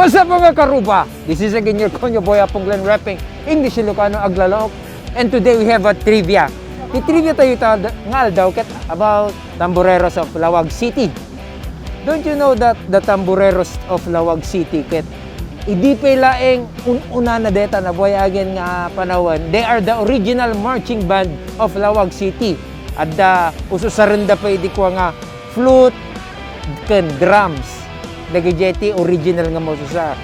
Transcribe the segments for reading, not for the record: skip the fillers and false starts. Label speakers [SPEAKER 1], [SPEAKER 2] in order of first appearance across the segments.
[SPEAKER 1] What's up mga karuba? This is again your Konyo Boy Apong Glenn rapping English Ilocano Aglalok. And today we have a trivia. I-trivia tayo ngal daw ket about Tamboreros of Lawag City. Don't you know that the Tamboreros of Lawag City ket idi pa laeng una na deta na boy again nga panahon. They are the original marching band of Lawag City. At ususarenda pa idi ko nga flute ken drums. Dagiti original nga mo sa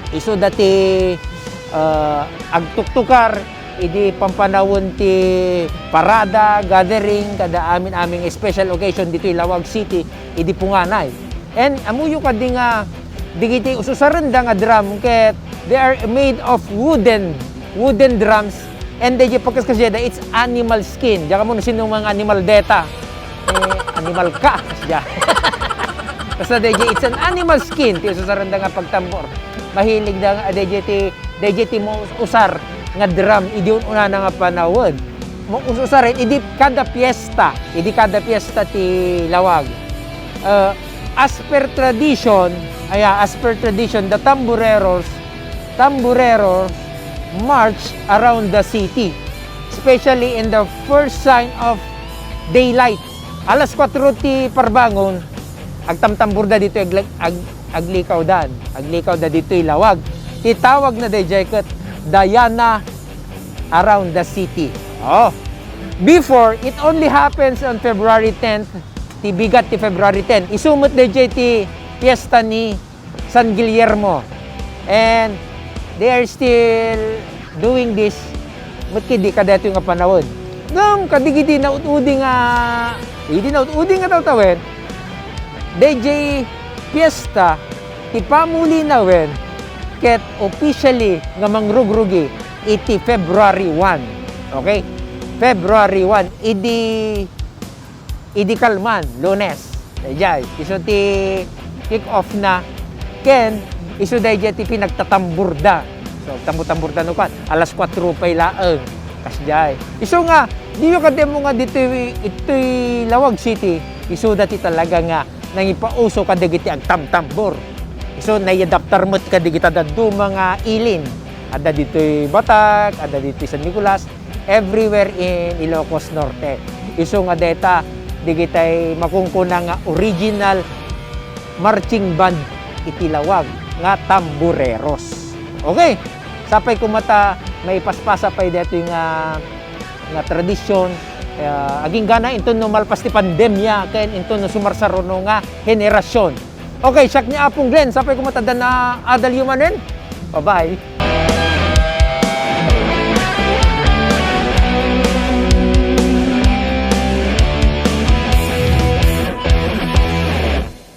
[SPEAKER 1] iso dati agtuktukar idi pampanawon ti parada gathering kada aming special occasion dito i Lawag City idi punganay. And amuyo kadi nga digiti ususarenda nga drum ket they are made of wooden drums and they pagkaskasya it's animal skin. Diya ka mo sino mga animal data animal ka kasya. Basta it's an animal skin ti ususaranda nga pagtambor. Mahilig da DJT mo usar nga drum idi una na nga panahon. Mo usarin idi kada piyesta ti Lawag. As per tradition, the tamboreros march around the city, especially in the first sign of daylight. Alas 4 ti parbangon, agtamtambur da dito aglikaw da dito Lawag. Titawag na dayjay ket Diana around the city. Before it only happens on February 10th. Ti bigat ti February 10. Isumot dayjay ti piyesta ni San Guillermo. And they are still doing this matkidi kadato nga panahon. Ngam kadigiti nautudi nga tawtawin. DJ piyesta ti pamulinawen ket officially nga mangrugrugi iti February 1. Okay? February 1 idi kalman Lunes. Dayjay iso ti kick off na ken iso dayjay ti pinagtatamburda. So tamburda no kan alas 4 pa ilaeng kasjay. Iso nga diyo kademo nga dito iti Lawag City iso dati talaga nga nangipauso kadagiti agtamtambor. Iso naiadaptar mo't kadigita dadto mga ilin. Ada dito'y Batak, ada dito'y San Nicolas, everywhere in Ilocos Norte. Iso nga deta digitay makungkuna nga original marching band iti Lawag nga Tamboreros. Okay, sapay kumata may paspasa pay dito nga tradisyon. Aging gana ito no malpas ti pandemya ken ito no sumarsaruno nga henerasyon. Okay, siyak ni Apong Glenn sapay kumata na adal humanen. Bye-bye.